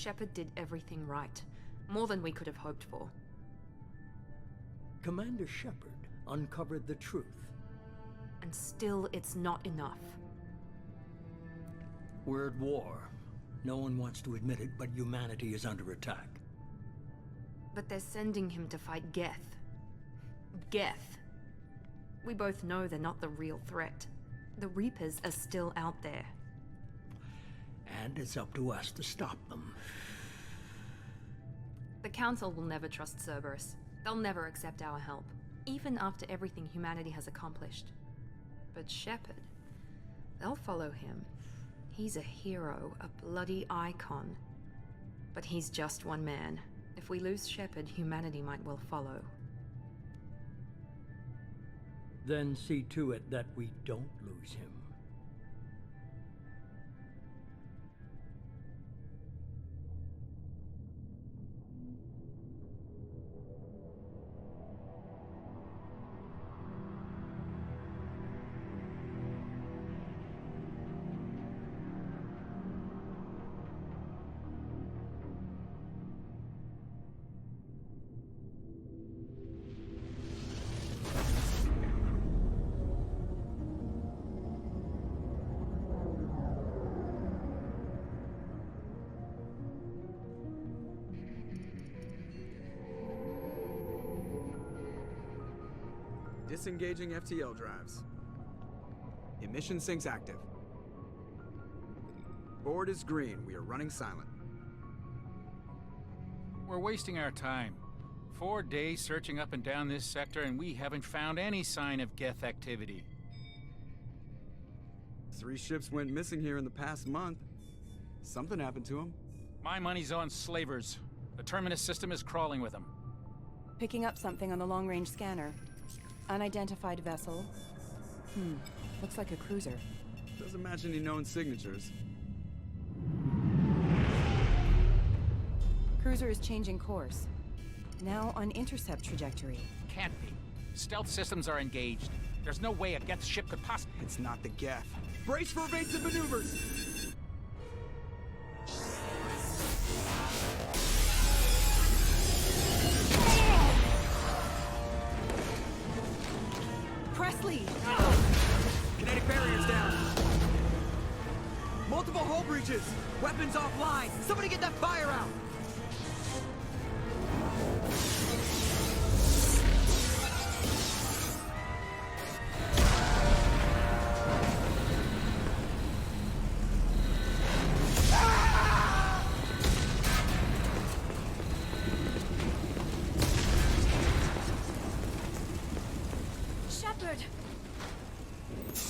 Shepard did everything right. More than we could have hoped for. Commander Shepard uncovered the truth. And still, it's not enough. We're at war. No one wants to admit it, but humanity is under attack. But they're sending him to fight Geth. Geth. We both know they're not the real threat. The Reapers are still out there. And it's up to us to stop them. The Council will never trust Cerberus. They'll never accept our help, even after everything humanity has accomplished. But Shepard, they'll follow him. He's a hero, a bloody icon. But he's just one man. If we lose Shepard, humanity might well follow. Then see to it that we don't lose him. Disengaging FTL drives. Emission sinks active. Board is green. We are running silent. We're wasting our time. 4 days searching up and down this sector, and we haven't found any sign of Geth activity. 3 ships went missing here in the past month. Something happened to them. My money's on slavers. The Terminus system is crawling with them. Picking up something on the long-range scanner. Unidentified vessel. Looks like a cruiser. Doesn't match any known signatures. Cruiser is changing course. Now on intercept trajectory. Can't be. Stealth systems are engaged. There's no way a Geth ship could possibly... It's not the Geth. Brace for evasive maneuvers! Presley! Kinetic barriers down. Multiple hull breaches. Weapons offline. Somebody get that fire out.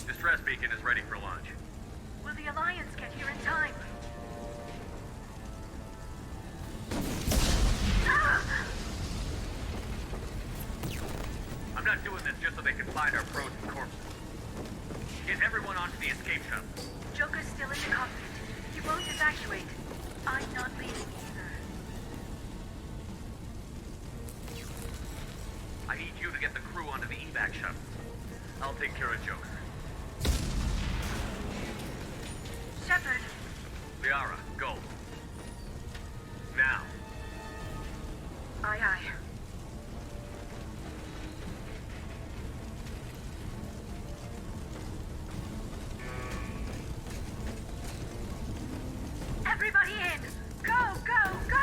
Distress beacon is ready for launch. Will the Alliance get here in time? I'm not doing this just so they can find our frozen corpses. Get everyone onto the escape shuttle. Joker's still in the cockpit. He won't evacuate. I'm not leaving either. I need you to get the crew onto the evac shuttle. I'll take care of Joker. Shepard! Liara, go. Now. Aye, aye. Everybody in! Go, go, go!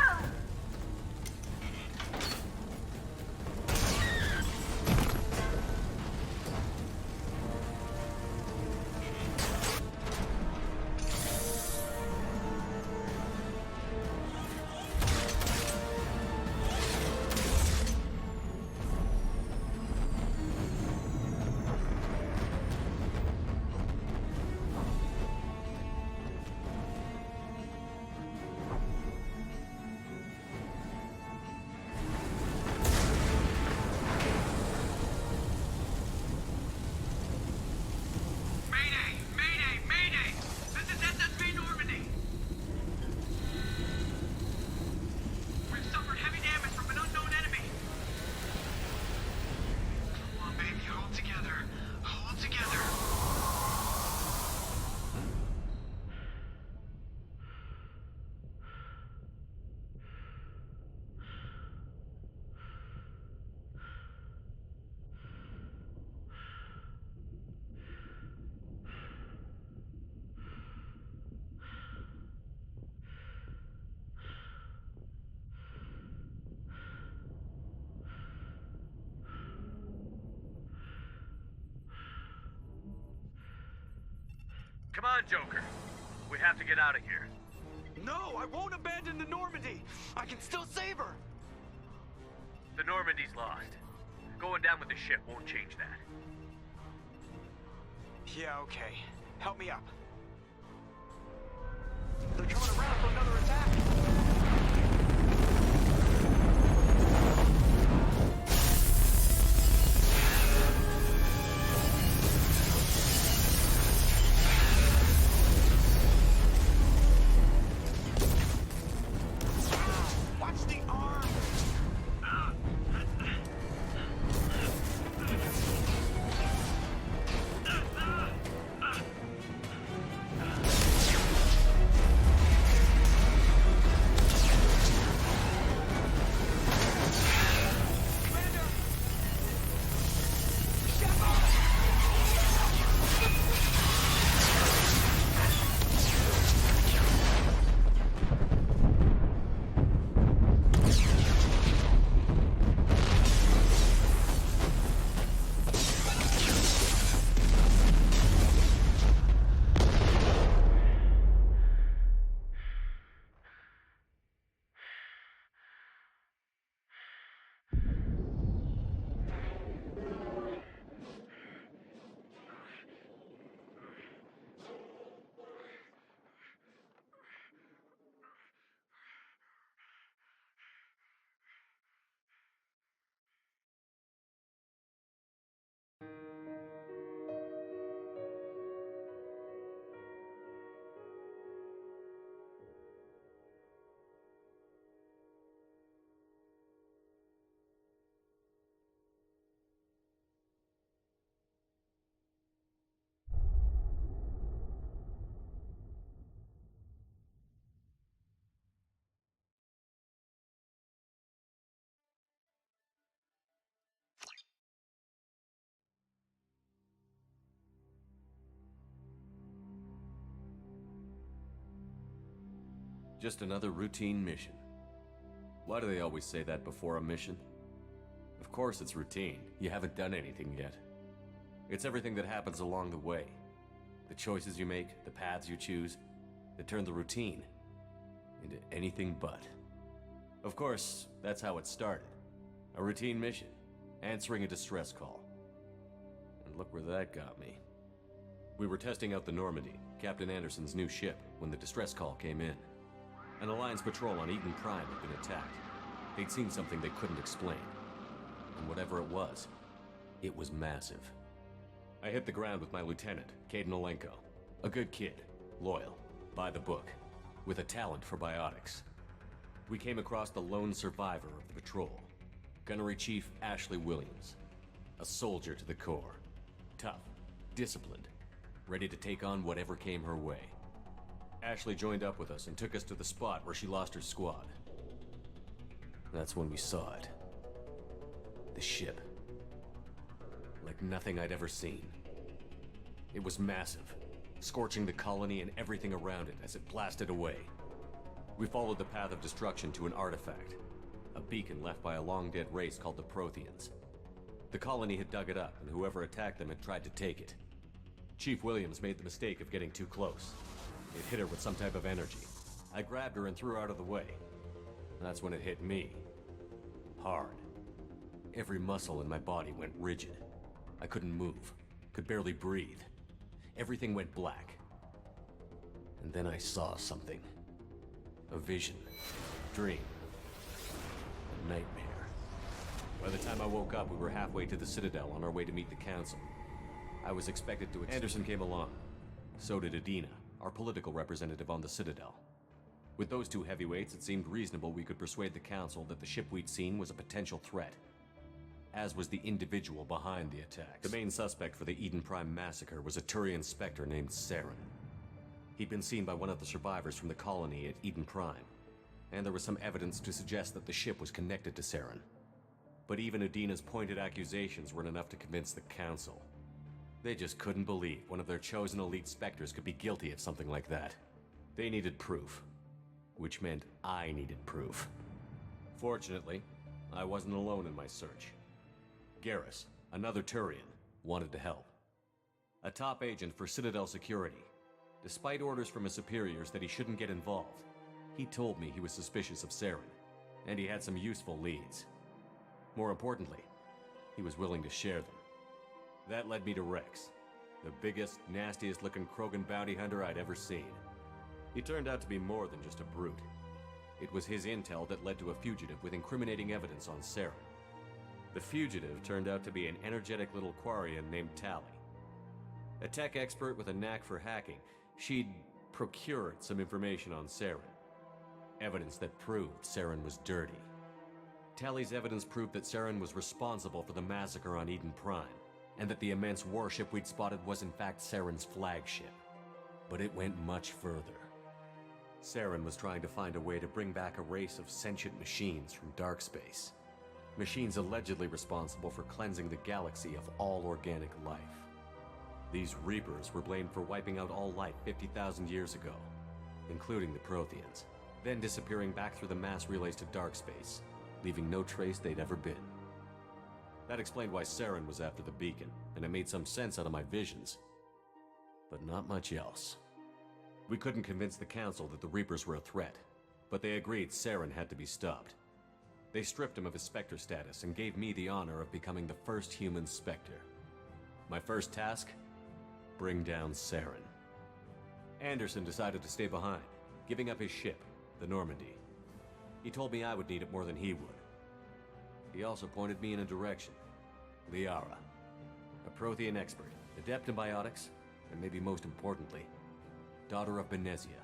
Come on, Joker. We have to get out of here. No, I won't abandon the Normandy. I can still save her. The Normandy's lost. Going down with the ship won't change that. Yeah, okay. Help me up. They're coming around for another attack. Watch the arm. Just another routine mission. Why do they always say that before a mission? Of course it's routine. You haven't done anything yet. It's everything that happens along the way. The choices you make, the paths you choose, that turn the routine into anything but. Of course, that's how it started. A routine mission, answering a distress call. And look where that got me. We were testing out the Normandy, Captain Anderson's new ship, when the distress call came in. An Alliance patrol on Eden Prime had been attacked. They'd seen something they couldn't explain. And whatever it was massive. I hit the ground with my lieutenant, Kaidan Alenko. A good kid, loyal, by the book, with a talent for biotics. We came across the lone survivor of the patrol, Gunnery Chief Ashley Williams. A soldier to the core. Tough, disciplined, ready to take on whatever came her way. Ashley joined up with us and took us to the spot where she lost her squad. That's when we saw it. The ship. Like nothing I'd ever seen. It was massive, scorching the colony and everything around it as it blasted away. We followed the path of destruction to an artifact, a beacon left by a long-dead race called the Protheans. The colony had dug it up, and whoever attacked them had tried to take it. Chief Williams made the mistake of getting too close. It hit her with some type of energy. I grabbed her and threw her out of the way. That's when it hit me. Hard. Every muscle in my body went rigid. I couldn't move, could barely breathe. Everything went black. And then I saw something. A vision. Dream. A nightmare. By the time I woke up, we were halfway to the Citadel on our way to meet the Council. I was expected to... Anderson came along. So did Adina, our political representative on the Citadel. With those two heavyweights, it seemed reasonable we could persuade the Council that the ship we'd seen was a potential threat. As was the individual behind the attacks. The main suspect for the Eden Prime massacre was a Turian Spectre named Saren. He'd been seen by one of the survivors from the colony at Eden Prime, and there was some evidence to suggest that the ship was connected to Saren. But even Adina's pointed accusations weren't enough to convince the Council. They just couldn't believe one of their chosen elite Spectres could be guilty of something like that. They needed proof. Which meant I needed proof. Fortunately, I wasn't alone in my search. Garrus, another Turian, wanted to help. A top agent for Citadel Security. Despite orders from his superiors that he shouldn't get involved, he told me he was suspicious of Saren, and he had some useful leads. More importantly, he was willing to share them. That led me to Rex, the biggest, nastiest-looking Krogan bounty hunter I'd ever seen. He turned out to be more than just a brute. It was his intel that led to a fugitive with incriminating evidence on Saren. The fugitive turned out to be an energetic little Quarian named Tali. A tech expert with a knack for hacking, she'd procured some information on Saren. Evidence that proved Saren was dirty. Tali's evidence proved that Saren was responsible for the massacre on Eden Prime, and that the immense warship we'd spotted was in fact Saren's flagship. But it went much further. Saren was trying to find a way to bring back a race of sentient machines from dark space. Machines allegedly responsible for cleansing the galaxy of all organic life. These Reapers were blamed for wiping out all life 50,000 years ago, including the Protheans, then disappearing back through the mass relays to dark space, leaving no trace they'd ever been. That explained why Saren was after the beacon, and it made some sense out of my visions. But not much else. We couldn't convince the Council that the Reapers were a threat, but they agreed Saren had to be stopped. They stripped him of his Spectre status and gave me the honor of becoming the first human Spectre. My first task? Bring down Saren. Anderson decided to stay behind, giving up his ship, the Normandy. He told me I would need it more than he would. He also pointed me in a direction. Liara, a Prothean expert, adept in biotics, and maybe most importantly, daughter of Benezia,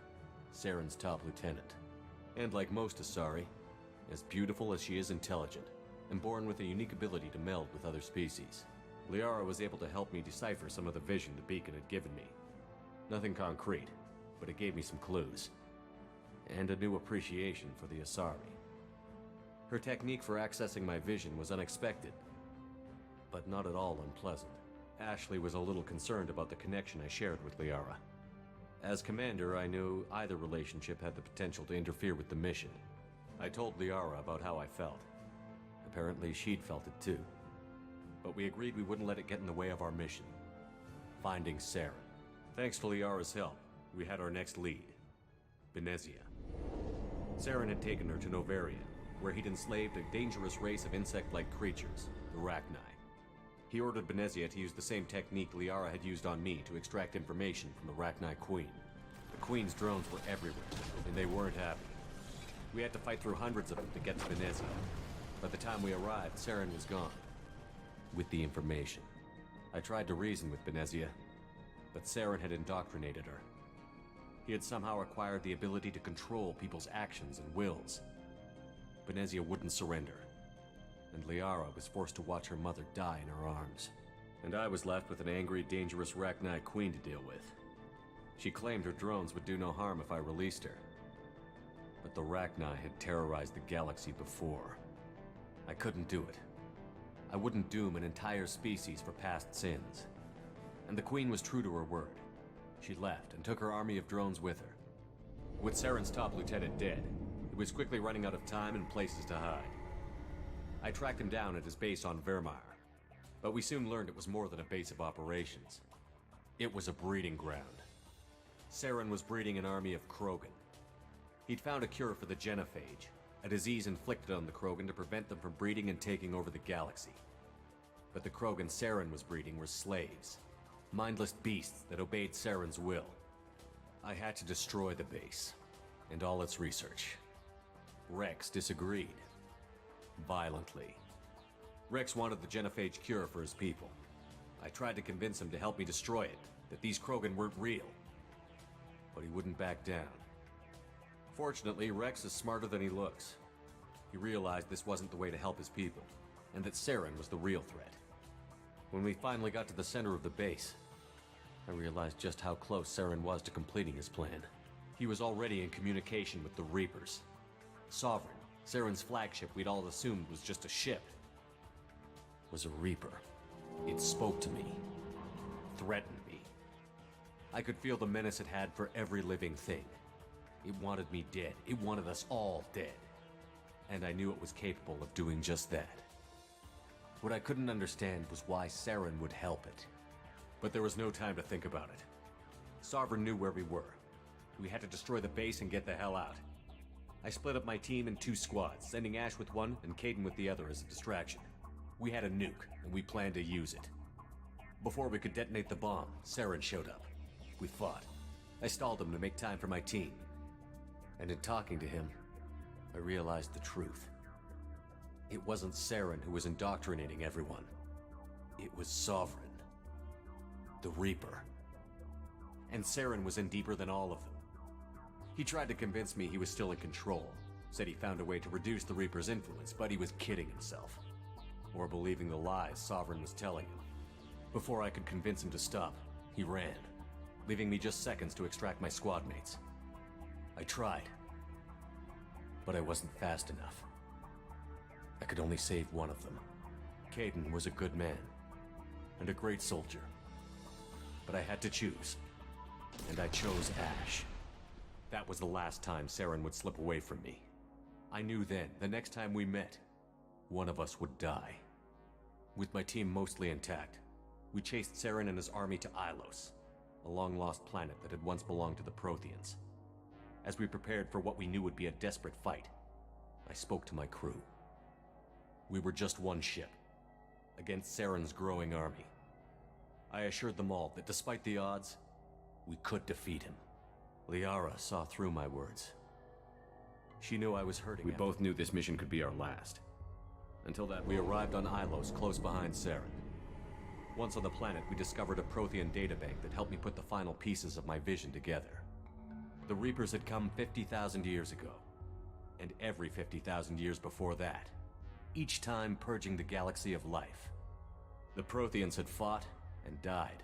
Saren's top lieutenant. And like most Asari, as beautiful as she is intelligent, and born with a unique ability to meld with other species. Liara was able to help me decipher some of the vision the beacon had given me. Nothing concrete, but it gave me some clues. And a new appreciation for the Asari. Her technique for accessing my vision was unexpected, but not at all unpleasant. Ashley was a little concerned about the connection I shared with Liara. As commander, I knew either relationship had the potential to interfere with the mission. I told Liara about how I felt. Apparently, she'd felt it too. But we agreed we wouldn't let it get in the way of our mission. Finding Saren. Thanks to Liara's help, we had our next lead. Benezia. Saren had taken her to Novaria, where he'd enslaved a dangerous race of insect-like creatures, the Rachni. He ordered Benezia to use the same technique Liara had used on me to extract information from the Rachni Queen. The Queen's drones were everywhere, and they weren't happy. We had to fight through hundreds of them to get to Benezia. By the time we arrived, Saren was gone. With the information. I tried to reason with Benezia, but Saren had indoctrinated her. He had somehow acquired the ability to control people's actions and wills. Benezia wouldn't surrender, and Liara was forced to watch her mother die in her arms. And I was left with an angry, dangerous Rachni Queen to deal with. She claimed her drones would do no harm if I released her. But the Rachni had terrorized the galaxy before. I couldn't do it. I wouldn't doom an entire species for past sins. And the Queen was true to her word. She left and took her army of drones with her. With Saren's top lieutenant dead, it was quickly running out of time and places to hide. I tracked him down at his base on Vermeer, but we soon learned it was more than a base of operations. It was a breeding ground. Saren was breeding an army of Krogan. He'd found a cure for the genophage, a disease inflicted on the Krogan to prevent them from breeding and taking over the galaxy. But the Krogan Saren was breeding were slaves, mindless beasts that obeyed Saren's will. I had to destroy the base, and all its research. Rex disagreed. Violently. Rex wanted the genophage cure for his people. I tried to convince him to help me destroy it, that these Krogan weren't real. But he wouldn't back down. Fortunately, Rex is smarter than he looks. He realized this wasn't the way to help his people, and that Saren was the real threat. When we finally got to the center of the base, I realized just how close Saren was to completing his plan. He was already in communication with the Reapers. Sovereign, Saren's flagship we'd all assumed was just a ship, was a Reaper. It spoke to me, threatened me. I could feel the menace it had for every living thing. It wanted me dead. It wanted us all dead. And I knew it was capable of doing just that. What I couldn't understand was why Saren would help it. But there was no time to think about it. Sovereign knew where we were. We had to destroy the base and get the hell out. I split up my team in 2 squads, sending Ash with one and Kaidan with the other as a distraction. We had a nuke, and we planned to use it. Before we could detonate the bomb, Saren showed up. We fought. I stalled him to make time for my team. And in talking to him, I realized the truth. It wasn't Saren who was indoctrinating everyone. It was Sovereign. The Reaper. And Saren was in deeper than all of them. He tried to convince me he was still in control. Said he found a way to reduce the Reaper's influence, but he was kidding himself. Or believing the lies Sovereign was telling him. Before I could convince him to stop, he ran, leaving me just seconds to extract my squad mates. I tried, but I wasn't fast enough. I could only save one of them. Kaidan was a good man, and a great soldier. But I had to choose, and I chose Ash. That was the last time Saren would slip away from me. I knew then, the next time we met, one of us would die. With my team mostly intact, we chased Saren and his army to Ilos, a long-lost planet that had once belonged to the Protheans. As we prepared for what we knew would be a desperate fight, I spoke to my crew. We were just one ship, against Saren's growing army. I assured them all that despite the odds, we could defeat him. Liara saw through my words. She knew I was hurting. We both knew this mission could be our last. Until that, we arrived on Ilos, close behind Saren. Once on the planet, we discovered a Prothean databank that helped me put the final pieces of my vision together. The Reapers had come 50,000 years ago, and every 50,000 years before that, each time purging the galaxy of life. The Protheans had fought and died,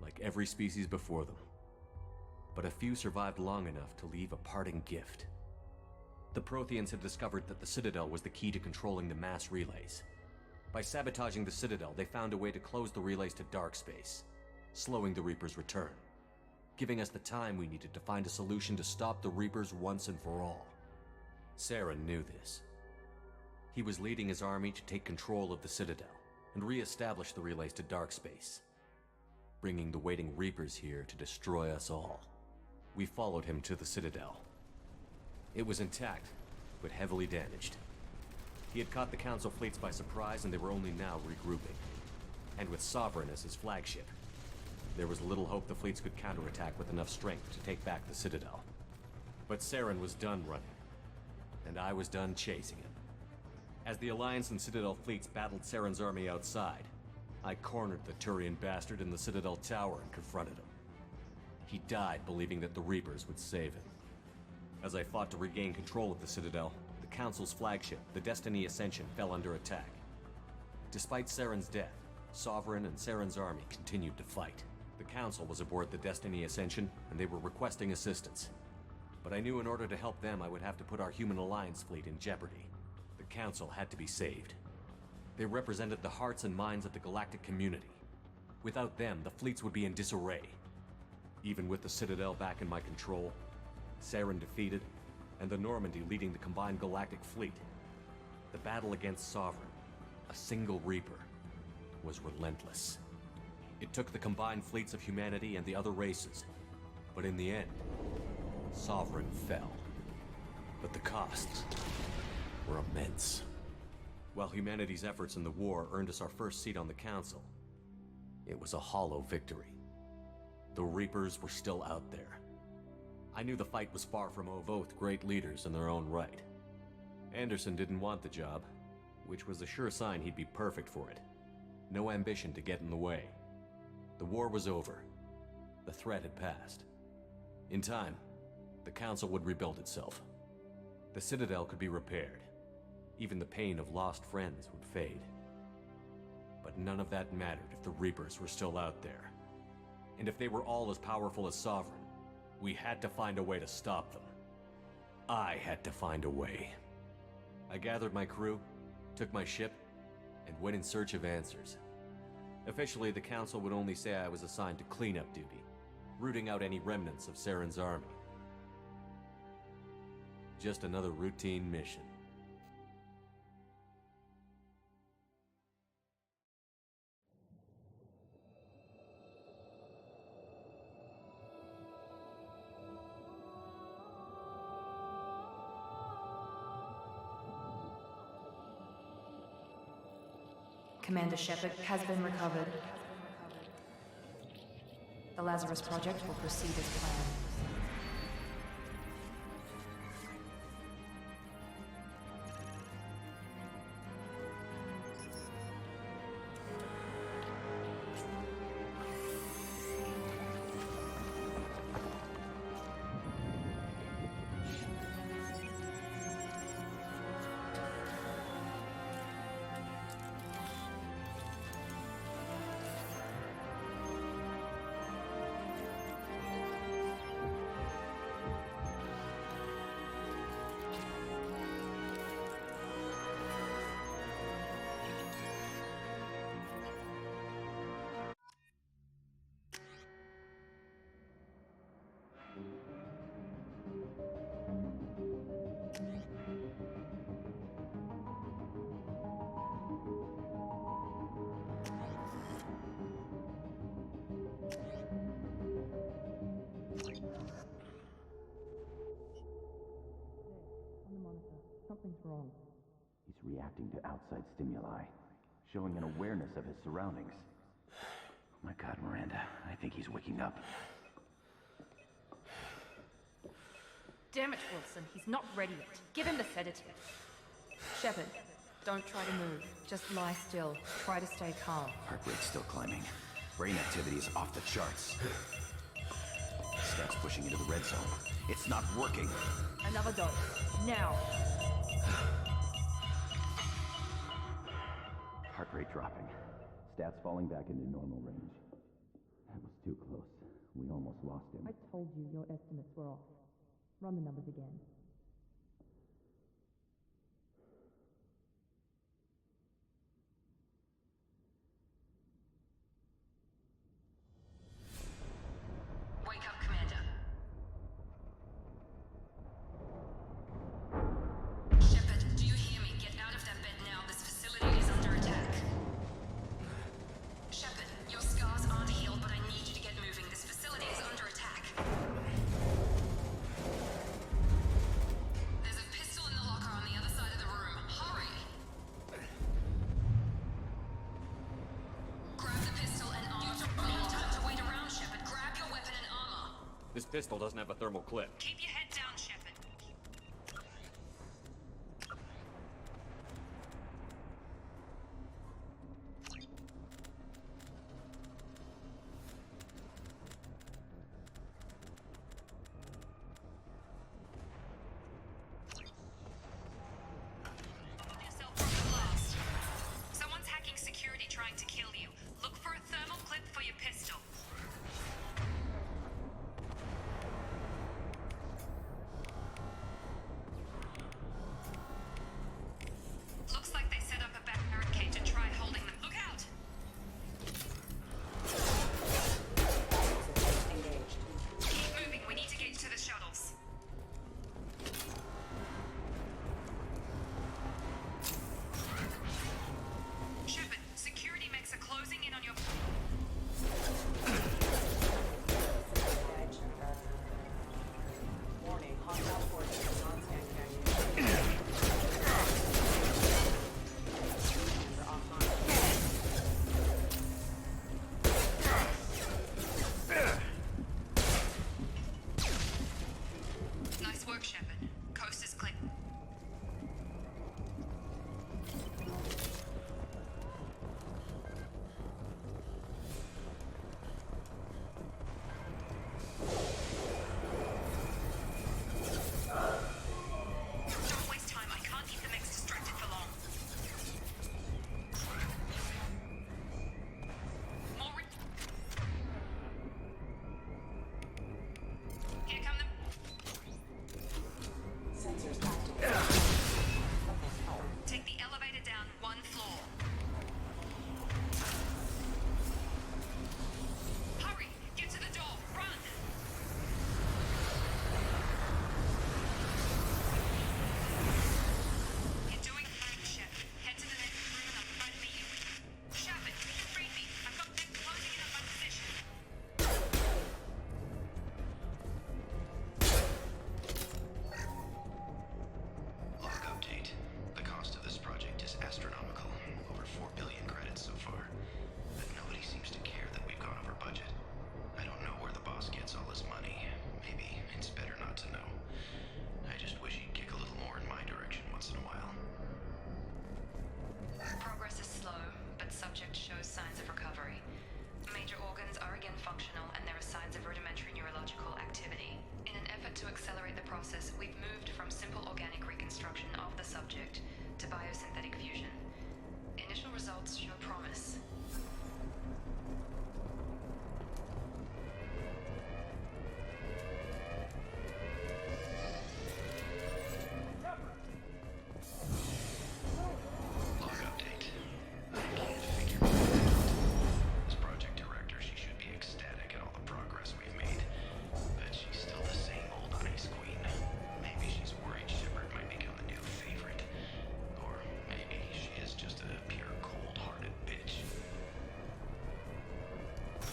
like every species before them. But a few survived long enough to leave a parting gift. The Protheans had discovered that the Citadel was the key to controlling the mass relays. By sabotaging the Citadel, they found a way to close the relays to dark space, slowing the Reapers' return, giving us the time we needed to find a solution to stop the Reapers once and for all. Saren knew this. He was leading his army to take control of the Citadel and re-establish the relays to dark space, bringing the waiting Reapers here to destroy us all. We followed him to the Citadel. It was intact, but heavily damaged. He had caught the Council fleets by surprise, and they were only now regrouping. And with Sovereign as his flagship, there was little hope the fleets could counterattack with enough strength to take back the Citadel. But Saren was done running, and I was done chasing him. As the Alliance and Citadel fleets battled Saren's army outside, I cornered the Turian bastard in the Citadel tower and confronted him. He died believing that the Reapers would save him. As I fought to regain control of the Citadel, the Council's flagship, the Destiny Ascension, fell under attack. Despite Saren's death, Sovereign and Saren's army continued to fight. The Council was aboard the Destiny Ascension, and they were requesting assistance. But I knew in order to help them, I would have to put our Human Alliance fleet in jeopardy. The Council had to be saved. They represented the hearts and minds of the galactic community. Without them, the fleets would be in disarray. Even with the Citadel back in my control, Saren defeated, and the Normandy leading the combined galactic fleet, the battle against Sovereign, a single Reaper, was relentless. It took the combined fleets of humanity and the other races, but in the end, Sovereign fell. But the costs were immense. While humanity's efforts in the war earned us our first seat on the Council, it was a hollow victory. The Reapers were still out there. I knew the fight was far from over, both great leaders in their own right. Anderson didn't want the job, which was a sure sign he'd be perfect for it. No ambition to get in the way. The war was over. The threat had passed. In time, the Council would rebuild itself. The Citadel could be repaired. Even the pain of lost friends would fade. But none of that mattered if the Reapers were still out there. And if they were all as powerful as Sovereign, we had to find a way to stop them. I had to find a way. I gathered my crew, took my ship, and went in search of answers. Officially, the Council would only say I was assigned to cleanup duty, rooting out any remnants of Saren's army. Just another routine mission. Commander Shepard has been recovered. The Lazarus Project will proceed as planned. Something's wrong. He's reacting to outside stimuli, showing an awareness of his surroundings. Oh my God, Miranda, I think he's waking up. Damn it, Wilson. He's not ready yet. Give him the sedative. Shepard, don't try to move. Just lie still. Try to stay calm. Heart rate's still climbing. Brain activity is off the charts. Stats pushing into the red zone. It's not working. Another dose. Now. Heart rate dropping. Stats falling back into normal range. That was too close. We almost lost him. I told you your estimates were off. Run the numbers again. Wake up, Commander. Shepard, do you hear me? Get out of that bed now. This facility is under attack. Shepard, your scars aren't healed, but I need you to get moving. This facility is under attack. There's a pistol in the locker on the other side of the room. Hurry! Grab the pistol and armor. You don't have time to wait around, Shepard. Grab your weapon and armor. This pistol doesn't have a thermal clip. Keep your head down, Shepard. Yourself from the blast. Someone's hacking security trying to kill you. Look for a thermal clip for your pistol.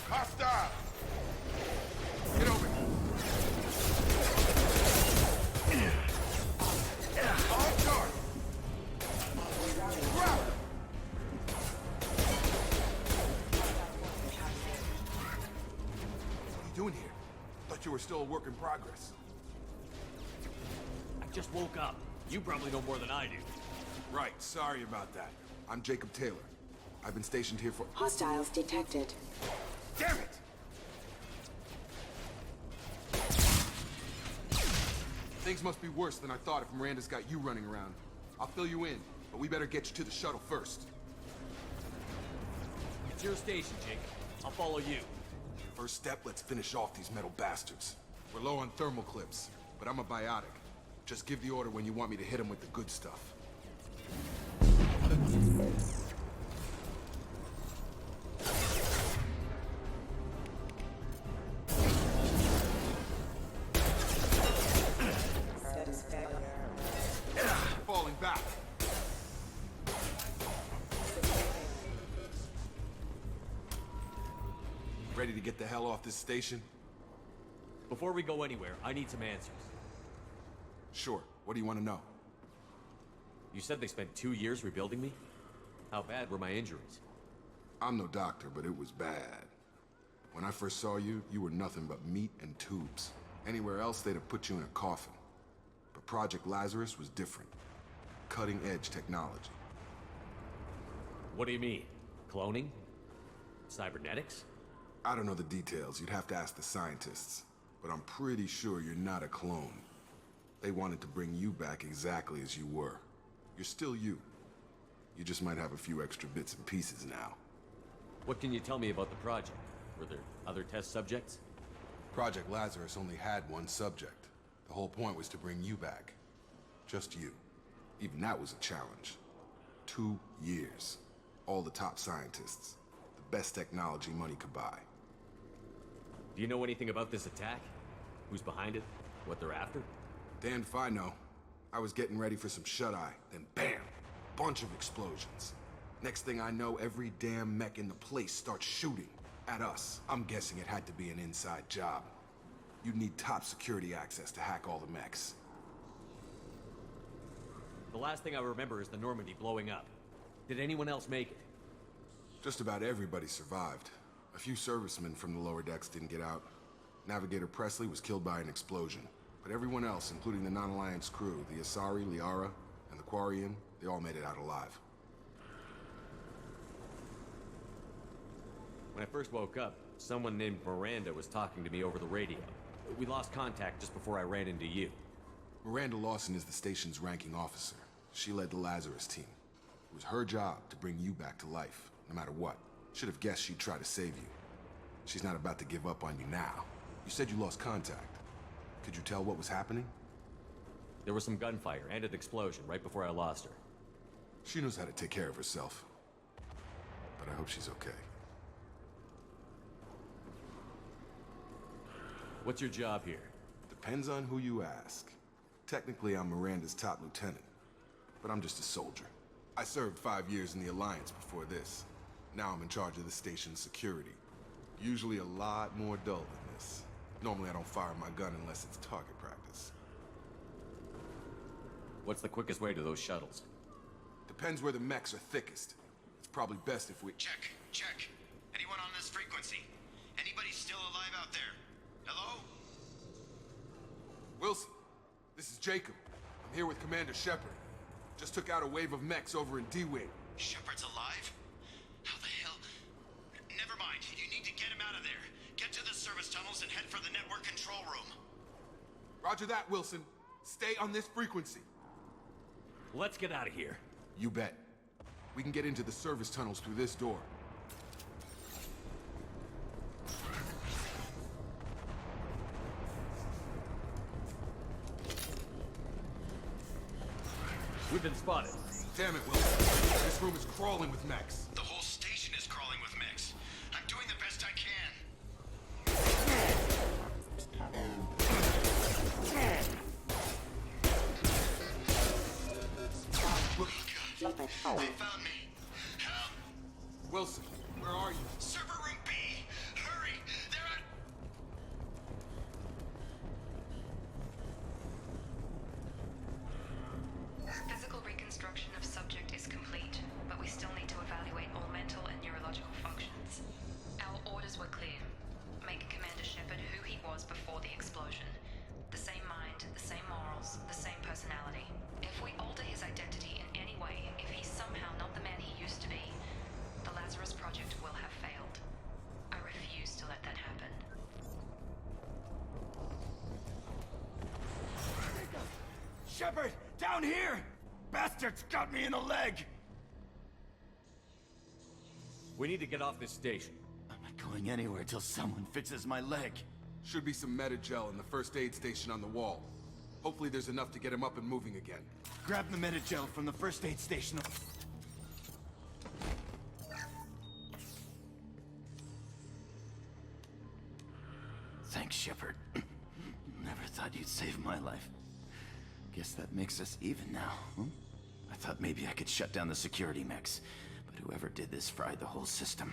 Hostile! Get over here. On guard! Grab her! What are you doing here? Thought you were still a work in progress. I just woke up. You probably know more than I do. Right, sorry about that. I'm Jacob Taylor. I've been stationed here for— Hostiles detected. Damn it! Things must be worse than I thought if Miranda's got you running around. I'll fill you in, but we better get you to the shuttle first. It's your station, Jacob. I'll follow you. First step, let's finish off these metal bastards. We're low on thermal clips, but I'm a biotic. Just give the order when you want me to hit them with the good stuff. Falling back. Ready to get the hell off this station? Before we go anywhere, I need some answers. Sure. What do you want to know? You said they spent 2 years rebuilding me? How bad were my injuries? I'm no doctor, but it was bad. When I first saw you, you were nothing but meat and tubes. Anywhere else, they'd have put you in a coffin. But Project Lazarus was different. Cutting-edge technology. What do you mean? Cloning? Cybernetics? I don't know the details. You'd have to ask the scientists. But I'm pretty sure you're not a clone. They wanted to bring you back exactly as you were. You're still you. You just might have a few extra bits and pieces now. What can you tell me about the project? Were there other test subjects? Project Lazarus only had one subject. The whole point was to bring you back. Just you. Even that was a challenge. 2 years. All the top scientists. The best technology money could buy. Do you know anything about this attack? Who's behind it? What they're after? Damned if I know. I was getting ready for some shut-eye, then bam! Bunch of explosions. Next thing I know, every damn mech in the place starts shooting at us. I'm guessing it had to be an inside job. You'd need top security access to hack all the mechs. The last thing I remember is the Normandy blowing up. Did anyone else make it? Just about everybody survived. A few servicemen from the lower decks didn't get out. Navigator Presley was killed by an explosion. But everyone else, including the non-Alliance crew, the Asari, Liara, and the Quarian, they all made it out alive. When I first woke up, someone named Miranda was talking to me over the radio. We lost contact just before I ran into you. Miranda Lawson is the station's ranking officer. She led the Lazarus team. It was her job to bring you back to life, no matter what. Should have guessed she'd try to save you. She's not about to give up on you now. You said you lost contact. Could you tell what was happening? There was some gunfire and an explosion right before I lost her. She knows how to take care of herself. But I hope she's okay. What's your job here? Depends on who you ask. Technically, I'm Miranda's top lieutenant. But I'm just a soldier. I served 5 years in the Alliance before this. Now I'm in charge of the station's security. Usually a lot more dull than this. Normally I don't fire my gun unless it's target practice. What's the quickest way to those shuttles? Depends where the mechs are thickest. It's probably best if we— Check. Anyone on this frequency? Anybody still alive out there? Hello? Wilson, this is Jacob. I'm here with Commander Shepard. Just took out a wave of mechs over in D-Wing. Shepard's alive? How the hell? Never mind. You need to get him out of there. Get to the service tunnels and head for the network control room. Roger that, Wilson. Stay on this frequency. Let's get out of here. You bet. We can get into the service tunnels through this door. We've been spotted. Damn it, Wilson. This room is crawling with mechs. The whole station is crawling with mechs. I'm doing the best I can. Oh, God. They found me. Help! Wilson, where are you? Server room B. Hurry! Shepard! Down here! Bastards got me in the leg! We need to get off this station. I'm not going anywhere till someone fixes my leg. Should be some Metagel in the first aid station on the wall. Hopefully there's enough to get him up and moving again. Grab the Metagel from the first aid station. Thanks, Shepard. Never thought you'd save my life. Guess that makes us even now, huh? I thought maybe I could shut down the security mechs, but whoever did this fried the whole system.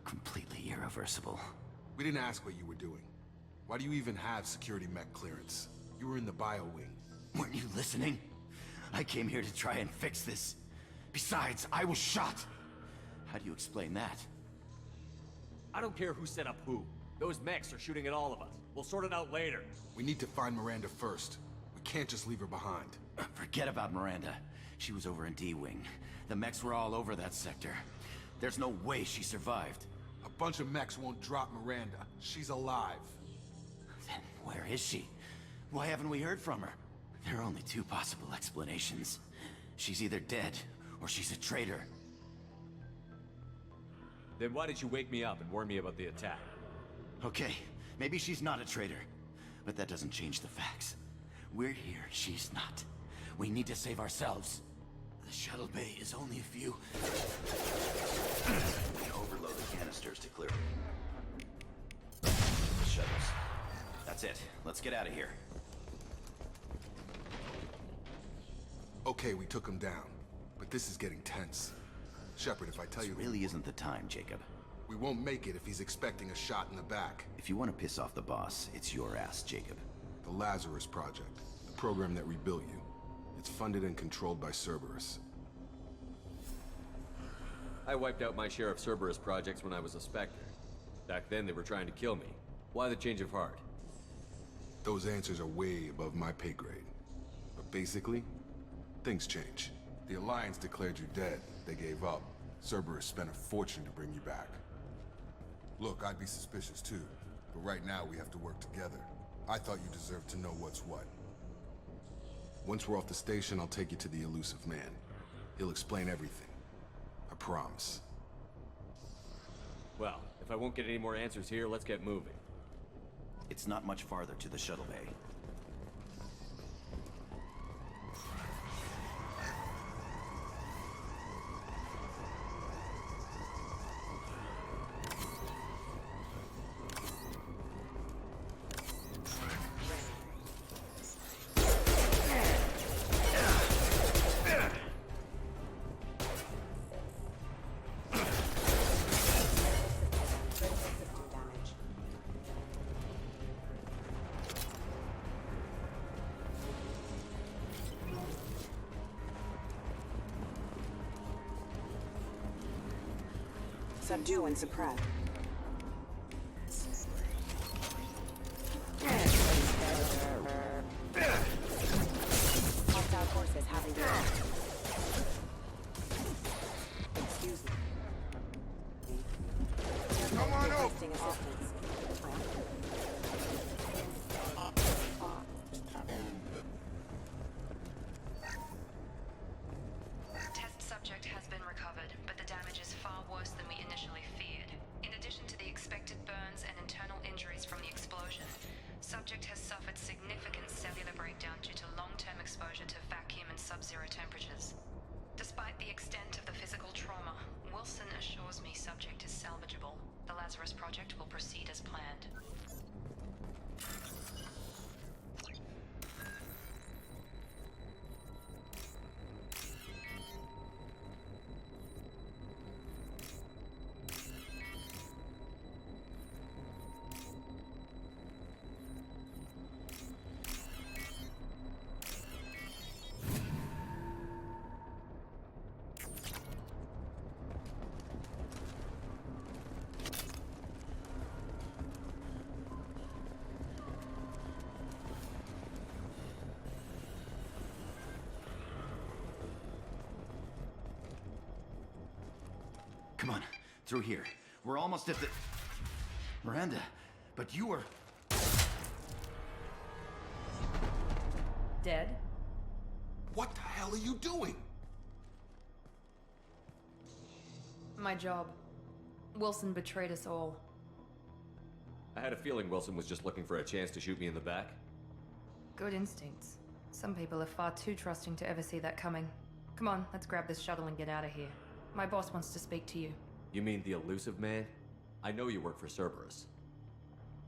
Completely irreversible. We didn't ask what you were doing. Why do you even have security mech clearance? You were in the bio wing. Weren't you listening? I came here to try and fix this. Besides, I was shot. How do you explain that? I don't care who set up who. Those mechs are shooting at all of us. We'll sort it out later. We need to find Miranda first. We can't just leave her behind. Forget about Miranda. She was over in D-Wing. The mechs were all over that sector. There's no way she survived. A bunch of mechs won't drop Miranda. She's alive. Then where is she? Why haven't we heard from her? There are only two possible explanations. She's either dead, or she's a traitor. Then why did you wake me up and warn me about the attack? Okay, maybe she's not a traitor. But that doesn't change the facts. We're here, she's not. We need to save ourselves. The shuttle bay is only a few... Overload the canisters to clear the shuttles. That's it. Let's get out of here. Okay, we took him down. But this is getting tense. Shepard, if I tell you... This really isn't the time, Jacob. We won't make it if he's expecting a shot in the back. If you want to piss off the boss, it's your ass, Jacob. The Lazarus Project. The program that rebuilt you. It's funded and controlled by Cerberus. I wiped out my share of Cerberus projects when I was a Spectre. Back then, they were trying to kill me. Why the change of heart? Those answers are way above my pay grade. But basically, things change. The Alliance declared you dead. They gave up. Cerberus spent a fortune to bring you back. Look, I'd be suspicious too. But right now, we have to work together. I thought you deserved to know what's what. Once we're off the station, I'll take you to the Elusive Man. He'll explain everything. I promise. Well, if I won't get any more answers here, let's get moving. It's not much farther to the shuttle bay. Subdue and suppress. Hostile forces having excuse me. Come on up! Requesting assistance. Test subject has been recovered, but the damage is far worse than we initially feared. In addition to the expected burns and internal injuries from the explosion, subject has suffered significant cellular breakdown due to long-term exposure to vacuum and sub-zero temperatures. Despite the extent of the physical trauma, Wilson assures me subject is salvageable. The Lazarus Project will proceed as planned. Come on, through here. We're almost at the... Miranda, but you were... Dead? are you doing? My job. Wilson betrayed us all. I had a feeling Wilson was just looking for a chance to shoot me in the back. Good instincts. Some people are far too trusting to ever see that coming. Come on, let's grab this shuttle and get out of here. My boss wants to speak to you. You mean the elusive man? I know you work for Cerberus.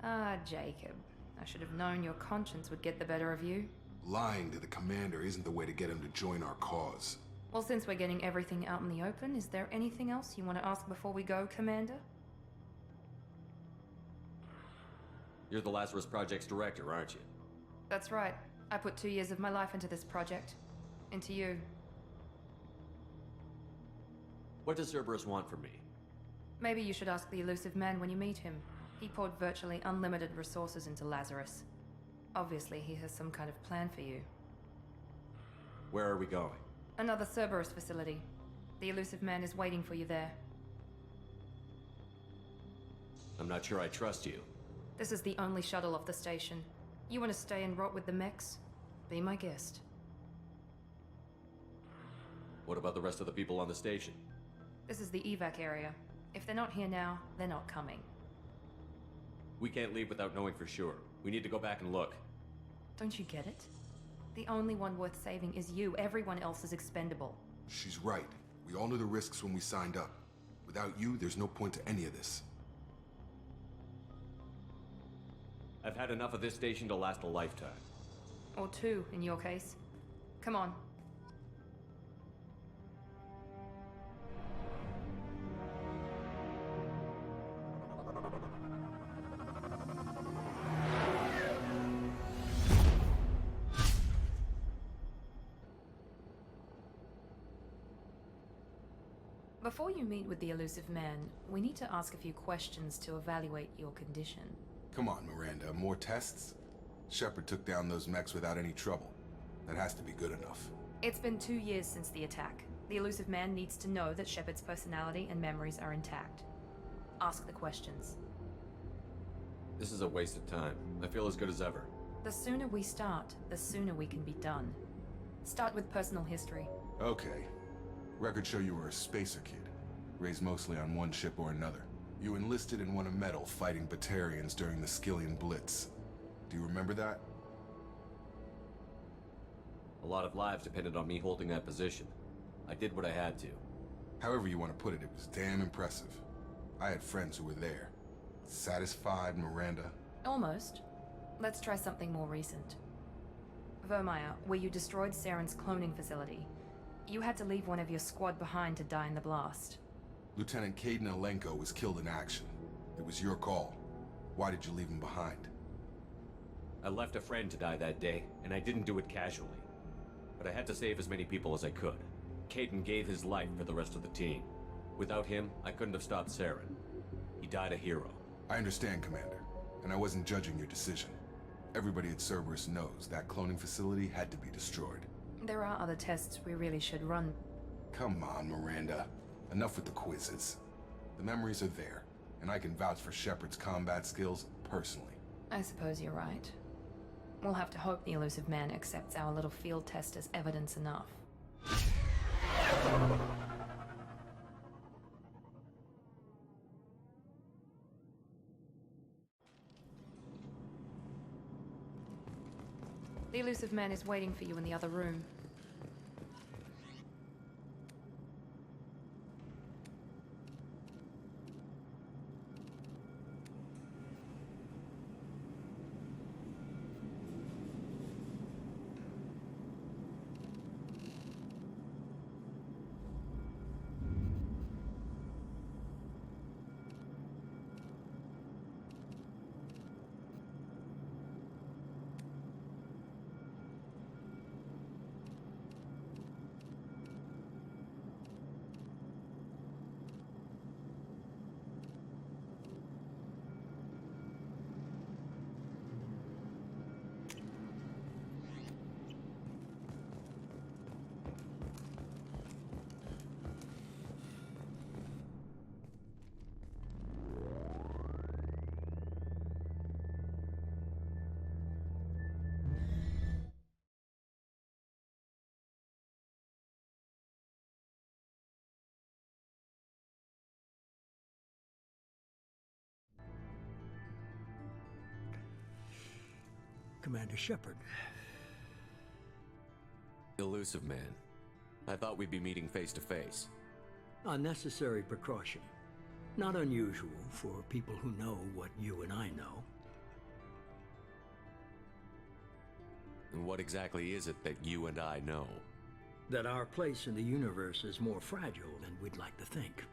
Ah, Jacob. I should have known your conscience would get the better of you. Lying to the commander isn't the way to get him to join our cause. Well, since we're getting everything out in the open, is there anything else you want to ask before we go, Commander? You're the Lazarus Project's director, aren't you? That's right. I put 2 years of my life into this project. Into you. What does Cerberus want from me? Maybe you should ask the elusive man when you meet him. He poured virtually unlimited resources into Lazarus. Obviously, he has some kind of plan for you. Where are we going? Another Cerberus facility. The elusive man is waiting for you there. I'm not sure I trust you. This is the only shuttle off the station. You want to stay and rot with the mechs? Be my guest. What about the rest of the people on the station? This is the evac area. If they're not here now, they're not coming. We can't leave without knowing for sure. We need to go back and look. Don't you get it? The only one worth saving is you. Everyone else is expendable. She's right. We all knew the risks when we signed up. Without you, there's no point to any of this. I've had enough of this station to last a lifetime. Or 2, in your case. Come on. Before you meet with the elusive man, we need to ask a few questions to evaluate your condition. Come on, Miranda, more tests? Shepard took down those mechs without any trouble. That has to be good enough. It's been 2 years since the attack. The elusive man needs to know that Shepard's personality and memories are intact. Ask the questions. This is a waste of time. I feel as good as ever. The sooner we start, the sooner we can be done. Start with personal history. Okay. Records show you were a spacer kid, raised mostly on one ship or another. You enlisted and won a medal fighting Batarians during the Skillian Blitz. Do you remember that? A lot of lives depended on me holding that position. I did what I had to. However you want to put it, it was damn impressive. I had friends who were there. Satisfied, Miranda? Almost. Let's try something more recent. Vermeer, where you destroyed Saren's cloning facility. You had to leave one of your squad behind to die in the blast. Lieutenant Caden Alenko was killed in action. It was your call. Why did you leave him behind? I left a friend to die that day, and I didn't do it casually. But I had to save as many people as I could. Caden gave his life for the rest of the team. Without him, I couldn't have stopped Saren. He died a hero. I understand, Commander, and I wasn't judging your decision. Everybody at Cerberus knows that cloning facility had to be destroyed. There are other tests we really should run. Come on, Miranda. Enough with the quizzes. The memories are there, and I can vouch for Shepard's combat skills personally. I suppose you're right. We'll have to hope the elusive man accepts our little field test as evidence enough. The elusive man is waiting for you in the other room. Commander Shepard. Elusive man. I thought we'd be meeting face to face. Unnecessary precaution. Not unusual for people who know what you and I know. And what exactly is it that you and I know? That our place in the universe is more fragile than we'd like to think.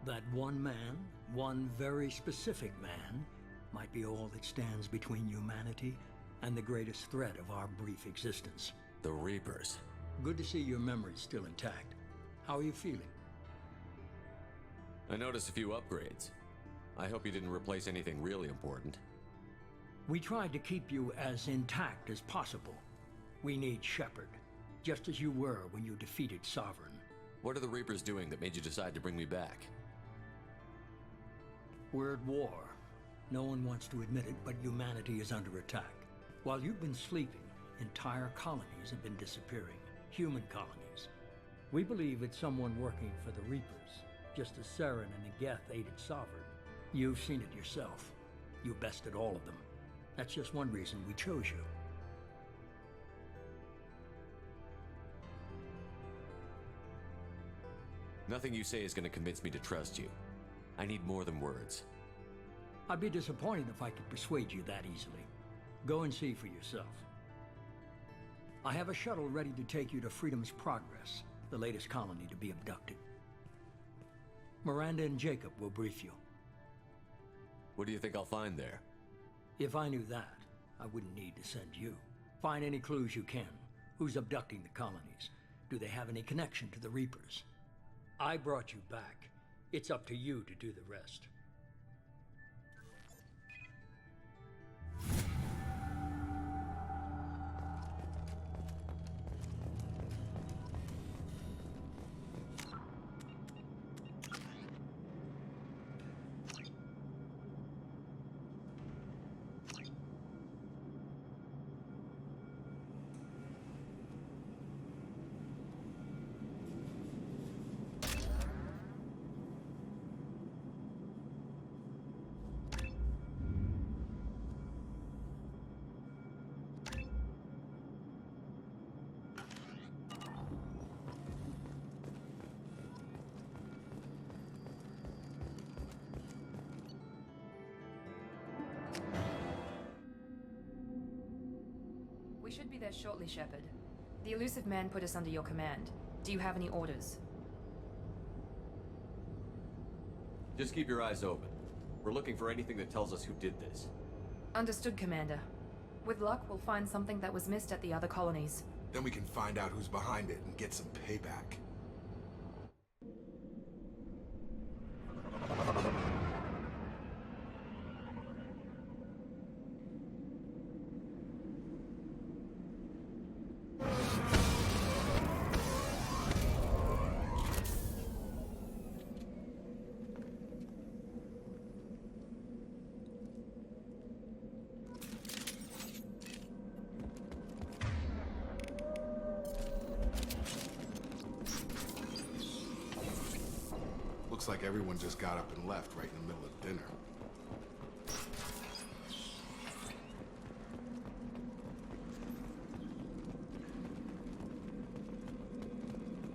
That one man, one very specific man, might be all that stands between humanity and the greatest threat of our brief existence. The Reapers. Good to see your memory's still intact. How are you feeling? I noticed a few upgrades. I hope you didn't replace anything really important. We tried to keep you as intact as possible. We need Shepard, just as you were when you defeated Sovereign. What are the Reapers doing that made you decide to bring me back? We're at war. No one wants to admit it, but humanity is under attack. While you've been sleeping, entire colonies have been disappearing. Human colonies. We believe it's someone working for the Reapers, just as Saren and Geth aided Sovereign. You've seen it yourself. You bested all of them. That's just one reason we chose you. Nothing you say is going to convince me to trust you. I need more than words. I'd be disappointed if I could persuade you that easily. Go and see for yourself. I have a shuttle ready to take you to Freedom's Progress, the latest colony to be abducted. Miranda and Jacob will brief you. What do you think I'll find there? If I knew that, I wouldn't need to send you. Find any clues you can. Who's abducting the colonies? Do they have any connection to the Reapers? I brought you back. It's up to you to do the rest. We should be there shortly, Shepard. The Elusive Man put us under your command. Do you have any orders? Just keep your eyes open. We're looking for anything that tells us who did this. Understood, Commander. With luck, we'll find something that was missed at the other colonies. Then we can find out who's behind it and get some payback. Looks like everyone just got up and left right in the middle of dinner.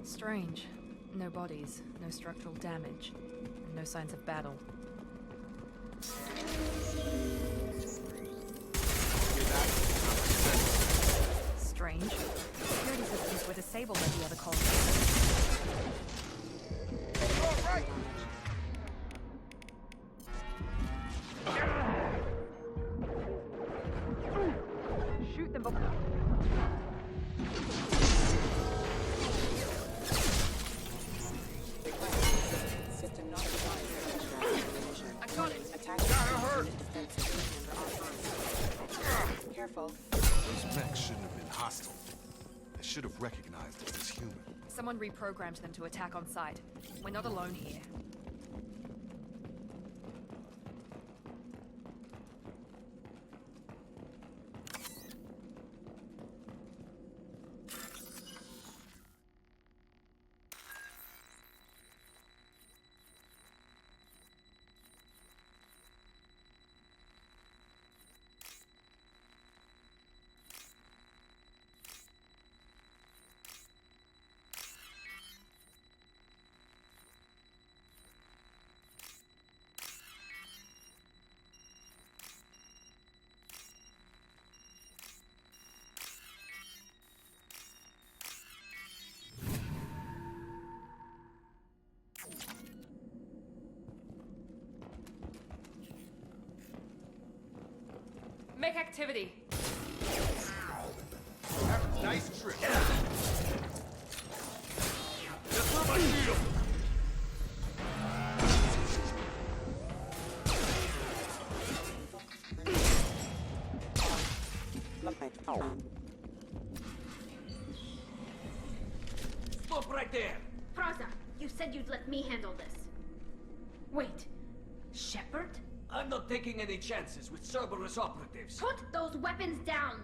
Strange. No bodies, no structural damage, and no signs of battle. Strange. Security systems were disabled at the other colonies. Shoot them before. I got it. Attack. Gotta hurt. Careful. Those mechs shouldn't have been hostile. They should have recognized us as human. Someone reprogrammed them to attack on sight. We're not alone here. Make activity. Have a nice trip. That's not my shield! Stop right there! Praza, you said you'd let me handle this. Wait, Shepard? I'm not taking any chances with Cerberus operatives. Put those weapons down!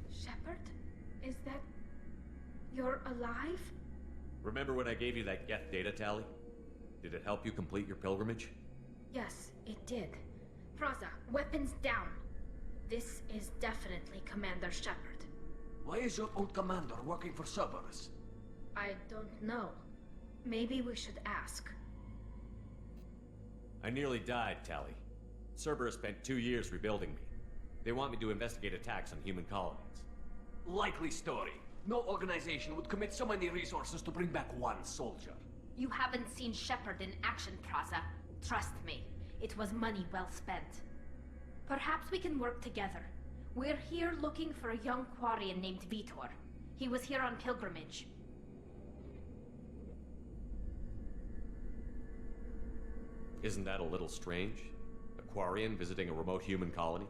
Shepard? Is that... you're alive? Remember when I gave you that Geth data tally? Did it help you complete your pilgrimage? Yes, it did. Praza, weapons down. This is definitely Commander Shepard. Why is your old commander working for Cerberus? I don't know. Maybe we should ask. I nearly died, Tally. Cerberus spent 2 years rebuilding me. They want me to investigate attacks on human colonies. Likely story. No organization would commit so many resources to bring back one soldier. You haven't seen Shepard in action, Praza. Trust me, it was money well spent. Perhaps we can work together. We're here looking for a young Quarian named Vitor. He was here on pilgrimage. Isn't that a little strange? A Quarian visiting a remote human colony?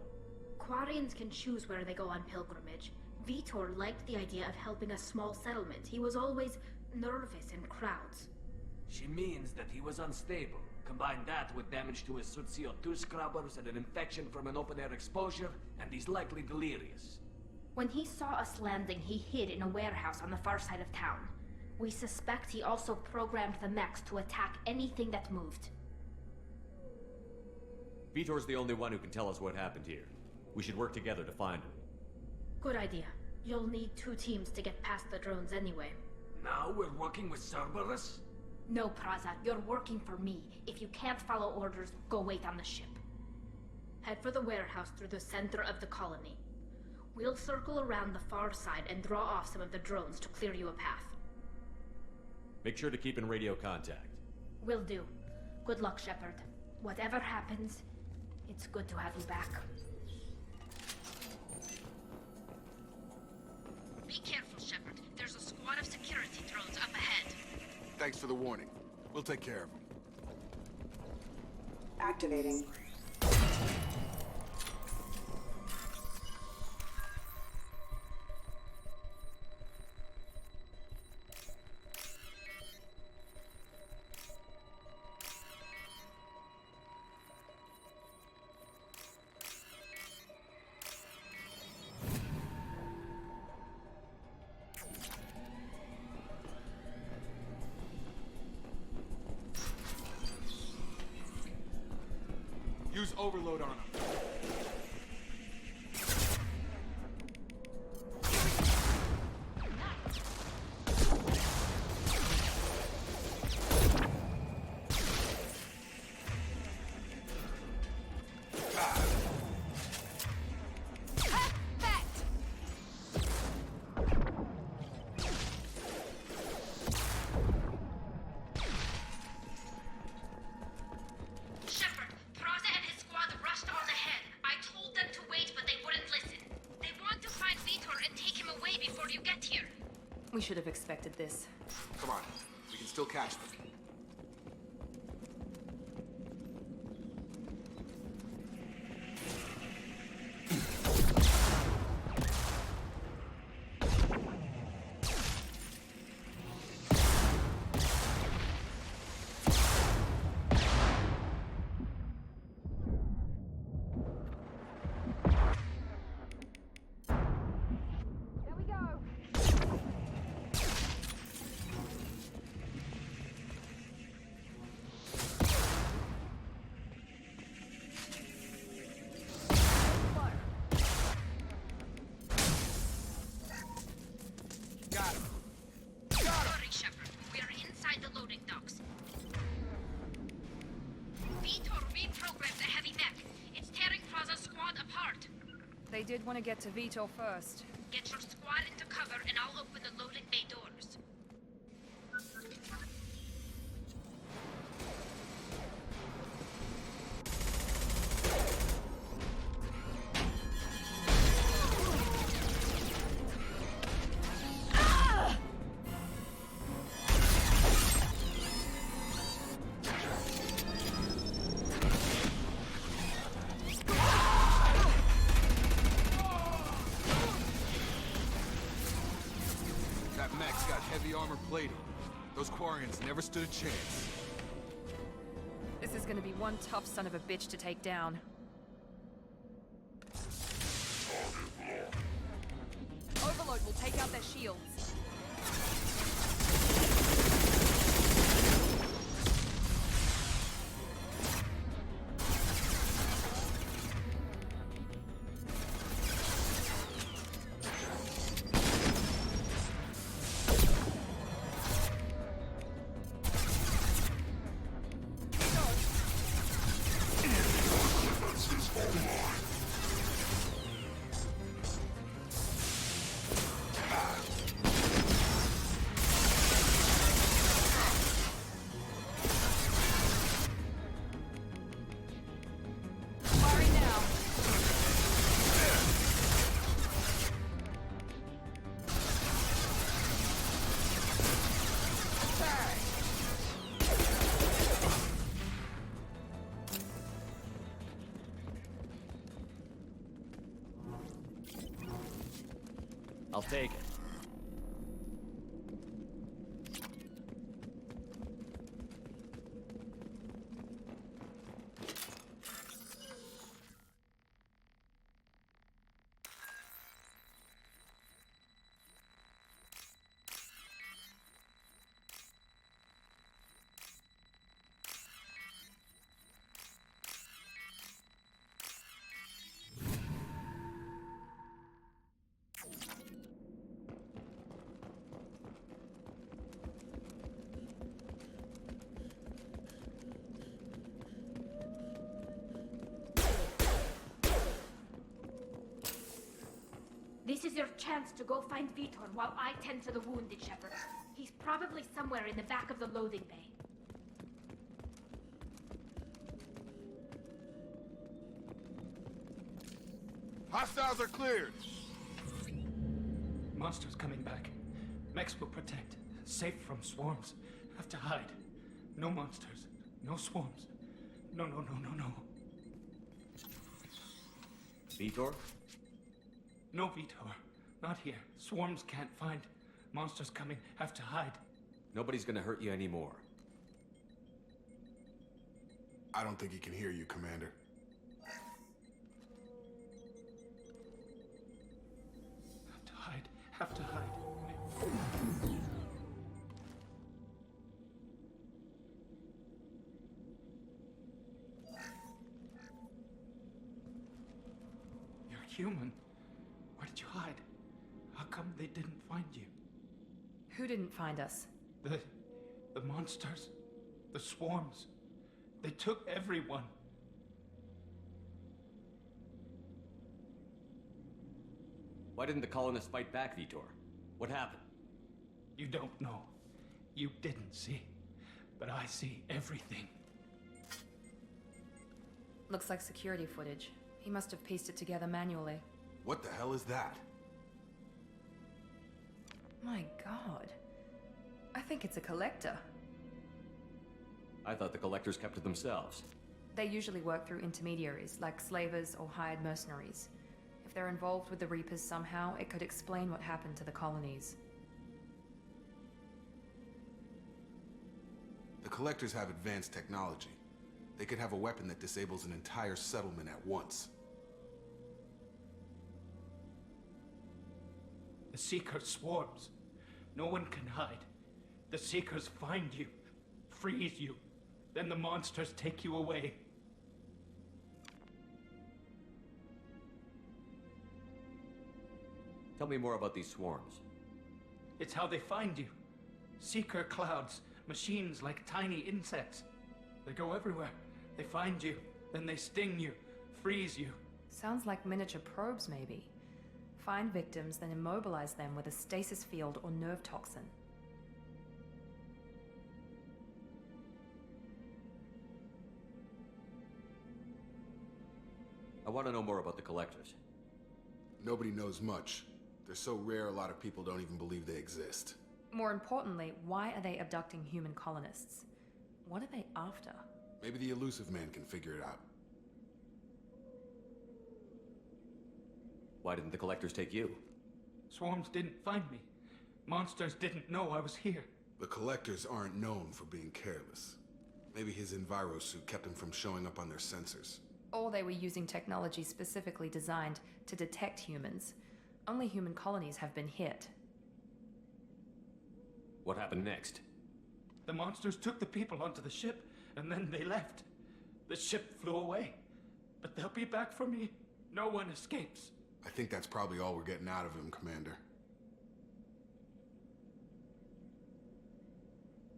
Quarians can choose where they go on pilgrimage. Vitor liked the idea of helping a small settlement. He was always nervous in crowds. She means that he was unstable. Combine that with damage to his suit CO2 scrubbers and an infection from an open-air exposure, and he's likely delirious. When he saw us landing, he hid in a warehouse on the far side of town. We suspect he also programmed the mechs to attack anything that moved. Vitor's the only one who can tell us what happened here. We should work together to find him. Good idea. You'll need 2 teams to get past the drones anyway. Now we're working with Cerberus? No, Praza, you're working for me. If you can't follow orders, go wait on the ship. Head for the warehouse through the center of the colony. We'll circle around the far side and draw off some of the drones to clear you a path. Make sure to keep in radio contact. Will do. Good luck, Shepard. Whatever happens, it's good to have you back. Be careful, Shepard. There's a squad of security drones up ahead. Thanks for the warning. We'll take care of them. Activating. Use overload on him. We should have expected this. Come on, we can still catch them. They did want to get to Vitor first. Get your squad into cover and I'll open the loading bay doors. the armor plating. Those Quarians never stood a chance. This is gonna be one tough son of a bitch to take down. Overload will take out their shields. I'll take it. This is your chance to go find Vitor while I tend to the wounded, Shepard. He's probably somewhere in the back of the loading bay. Hostiles are cleared! Monsters coming back. Mechs will protect. Safe from swarms. Have to hide. No monsters. No swarms. No. Vitor? No, Vitor. Not here. Swarms can't find. Monsters coming. Have to hide. Nobody's gonna hurt you anymore. I don't think he can hear you, Commander. Have to hide. Have to hide. You're human. Where did you hide? How come they didn't find you? Who didn't find us? The monsters. The swarms. They took everyone. Why didn't the colonists fight back, Vitor? What happened? You don't know. You didn't see. But I see everything. Looks like security footage. He must have pieced it together manually. What the hell is that? My god. I think it's a collector. I thought the collectors kept to themselves. They usually work through intermediaries, like slavers or hired mercenaries. If they're involved with the Reapers somehow, it could explain what happened to the colonies. The collectors have advanced technology. They could have a weapon that disables an entire settlement at once. The Seeker swarms. No one can hide. The Seekers find you, freeze you, then the monsters take you away. Tell me more about these swarms. It's how they find you. Seeker clouds, machines like tiny insects. They go everywhere. They find you, then they sting you, freeze you. Sounds like miniature probes, maybe. Find victims, then immobilize them with a stasis field or nerve toxin. I want to know more about the collectors. Nobody knows much. They're so rare, a lot of people don't even believe they exist. More importantly, why are they abducting human colonists? What are they after? Maybe the Elusive Man can figure it out. Why didn't the collectors take you? Swarms didn't find me. Monsters didn't know I was here. The Collectors aren't known for being careless. Maybe his envirosuit kept him from showing up on their sensors. Or they were using technology specifically designed to detect humans. Only human colonies have been hit. What happened next? The monsters took the people onto the ship, and then they left. The ship flew away. But they'll be back for me. No one escapes. I think that's probably all we're getting out of him, Commander.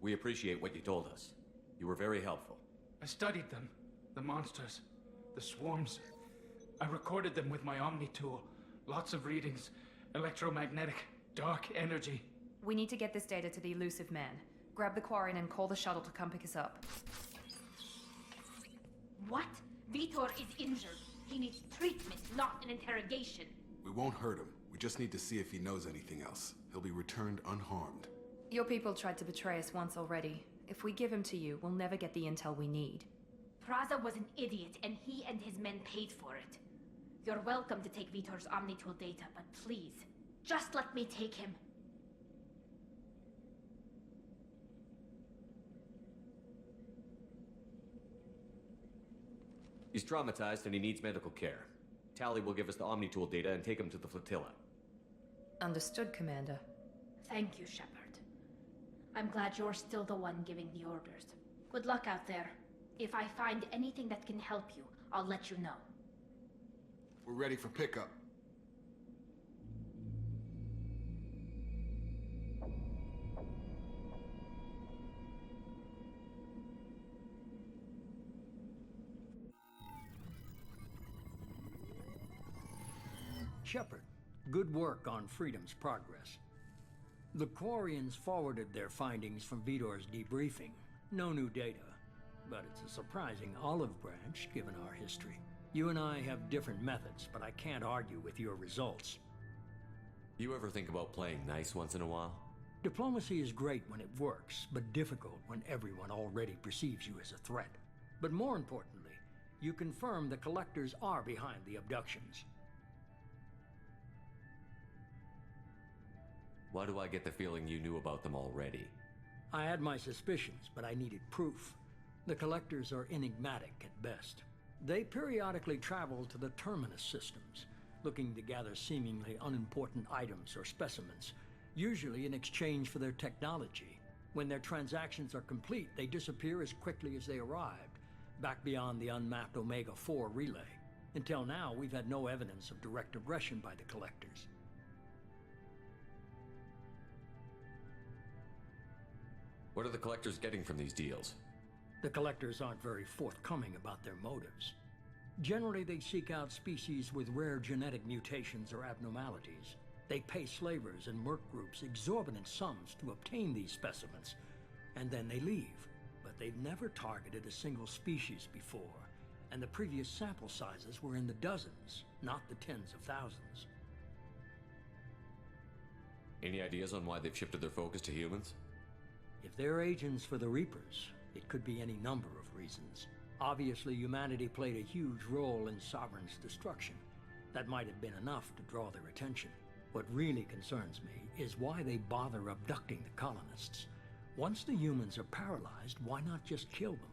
We appreciate what you told us. You were very helpful. I studied them. The monsters. The swarms. I recorded them with my Omni tool. Lots of readings. Electromagnetic. Dark energy. We need to get this data to the Elusive Man. Grab the Quarian and call the shuttle to come pick us up. What? Vitor is injured. He needs treatment, not an interrogation. We won't hurt him. We just need to see if he knows anything else. He'll be returned unharmed. Your people tried to betray us once already. If we give him to you, we'll never get the intel we need. Praza was an idiot, and he and his men paid for it. You're welcome to take Vitor's Omnitool data, but please, just let me take him. He's traumatized and he needs medical care. Tali will give us the Omnitool data and take him to the flotilla. Understood, Commander. Thank you, Shepard. I'm glad you're still the one giving the orders. Good luck out there. If I find anything that can help you, I'll let you know. We're ready for pickup. Shepard, good work on Freedom's progress. The Quarians forwarded their findings from Vitor's debriefing. No new data, but it's a surprising olive branch given our history. You and I have different methods, but I can't argue with your results. You ever think about playing nice once in a while? Diplomacy is great when it works, but difficult when everyone already perceives you as a threat. But more importantly, you confirm the Collectors are behind the abductions. Why do I get the feeling you knew about them already? I had my suspicions, but I needed proof. The Collectors are enigmatic at best. They periodically travel to the Terminus systems, looking to gather seemingly unimportant items or specimens, usually in exchange for their technology. When their transactions are complete, they disappear as quickly as they arrived, back beyond the unmapped Omega-4 relay. Until now, we've had no evidence of direct aggression by the Collectors. What are the Collectors getting from these deals? The Collectors aren't very forthcoming about their motives. Generally, they seek out species with rare genetic mutations or abnormalities. They pay slavers and merc groups exorbitant sums to obtain these specimens, and then they leave. But they've never targeted a single species before, and the previous sample sizes were in the dozens, not the tens of thousands. Any ideas on why they've shifted their focus to humans? If they're agents for the Reapers, it could be any number of reasons. Obviously, humanity played a huge role in Sovereign's destruction. That might have been enough to draw their attention. What really concerns me is why they bother abducting the colonists. Once the humans are paralyzed, why not just kill them?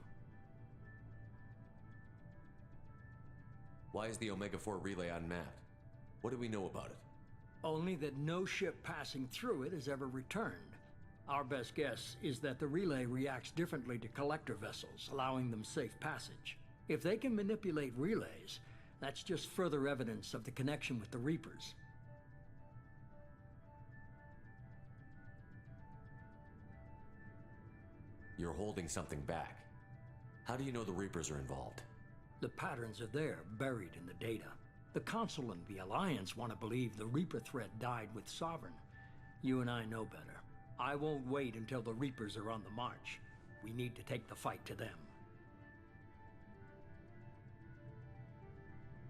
Why is the Omega-4 relay unmapped? What do we know about it? Only that no ship passing through it has ever returned. Our best guess is that the relay reacts differently to collector vessels, allowing them safe passage. If they can manipulate relays, that's just further evidence of the connection with the Reapers. You're holding something back. How do you know the Reapers are involved? The patterns are there, buried in the data. The Council and the Alliance want to believe the Reaper threat died with Sovereign. You and I know better. I won't wait until the Reapers are on the march. We need to take the fight to them.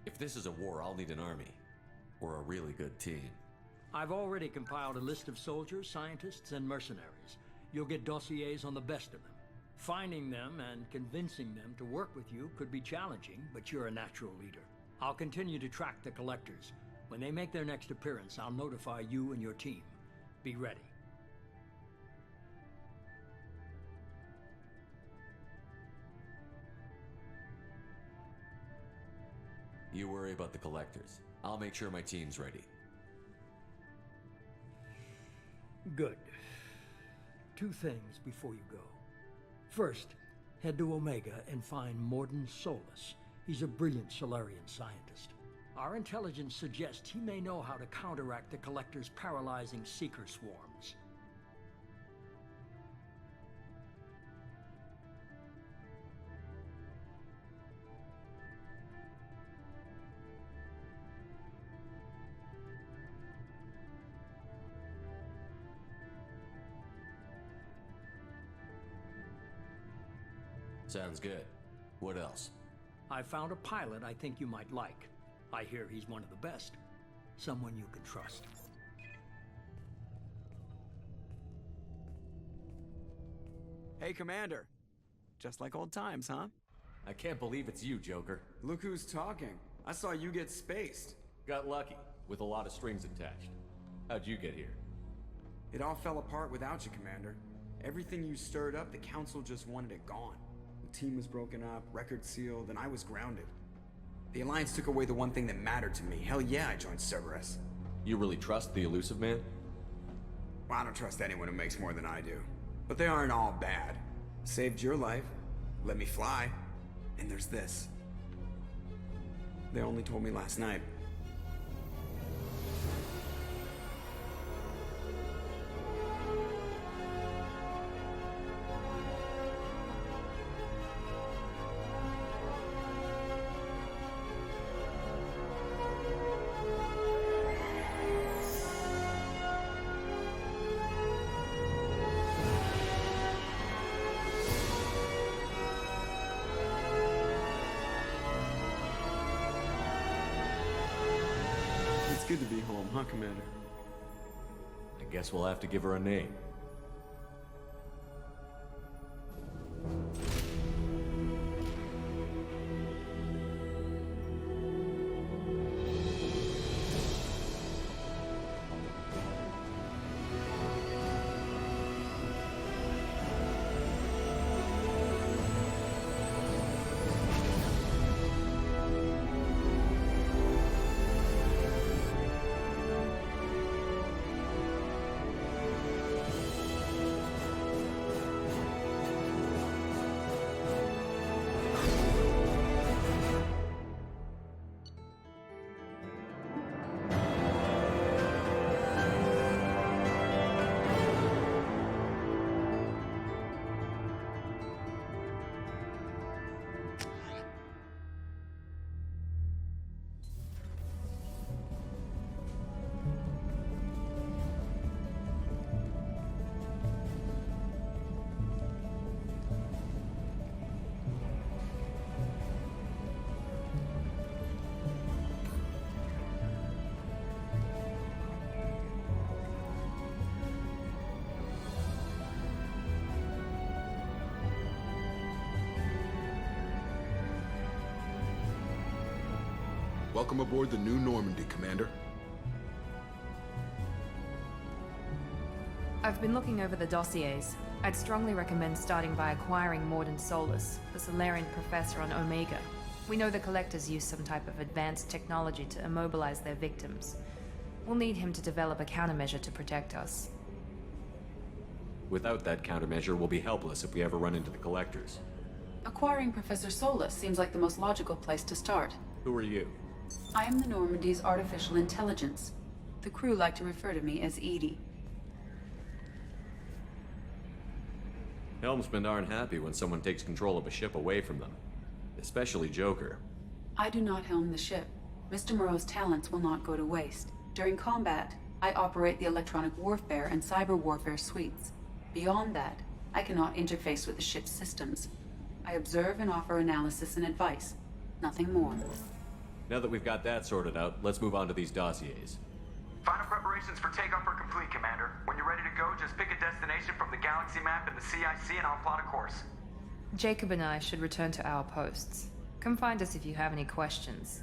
If this is a war, I'll need an army. Or a really good team. I've already compiled a list of soldiers, scientists, and mercenaries. You'll get dossiers on the best of them. Finding them and convincing them to work with you could be challenging, but you're a natural leader. I'll continue to track the Collectors. When they make their next appearance, I'll notify you and your team. Be ready. You worry about the collectors. I'll make sure my team's ready. Good. 2 things before you go. First, head to Omega and find Mordin Solus. He's a brilliant Solarian scientist. Our intelligence suggests he may know how to counteract the Collector's paralyzing Seeker swarms. Sounds good. What else? I found a pilot I think you might like. I hear he's one of the best. Someone you can trust. Hey, Commander. Just like old times, huh? I can't believe it's you, Joker. Look who's talking. I saw you get spaced. Got lucky, with a lot of strings attached. How'd you get here? It all fell apart without you, Commander. Everything you stirred up, the Council just wanted it gone. The team was broken up, record sealed, and I was grounded. The Alliance took away the one thing that mattered to me. Hell yeah, I joined Cerberus. You really trust the Illusive Man? Well, I don't trust anyone who makes more than I do. But they aren't all bad. Saved your life, let me fly, and there's this. They only told me last night. Good to be home, huh, Commander? I guess we'll have to give her a name. Welcome aboard the New Normandy, Commander. I've been looking over the dossiers. I'd strongly recommend starting by acquiring Mordin Solus, the Solarian professor on Omega. We know the Collectors use some type of advanced technology to immobilize their victims. We'll need him to develop a countermeasure to protect us. Without that countermeasure, we'll be helpless if we ever run into the Collectors. Acquiring Professor Solus seems like the most logical place to start. Who are you? I am the Normandy's artificial intelligence. The crew like to refer to me as Edie. Helmsmen aren't happy when someone takes control of a ship away from them. Especially Joker. I do not helm the ship. Mr. Moreau's talents will not go to waste. During combat, I operate the electronic warfare and cyber warfare suites. Beyond that, I cannot interface with the ship's systems. I observe and offer analysis and advice. Nothing more. Now that we've got that sorted out, let's move on to these dossiers. Final preparations for takeoff are complete, Commander. When you're ready to go, just pick a destination from the galaxy map and the CIC and I'll plot a course. Jacob and I should return to our posts. Come find us if you have any questions.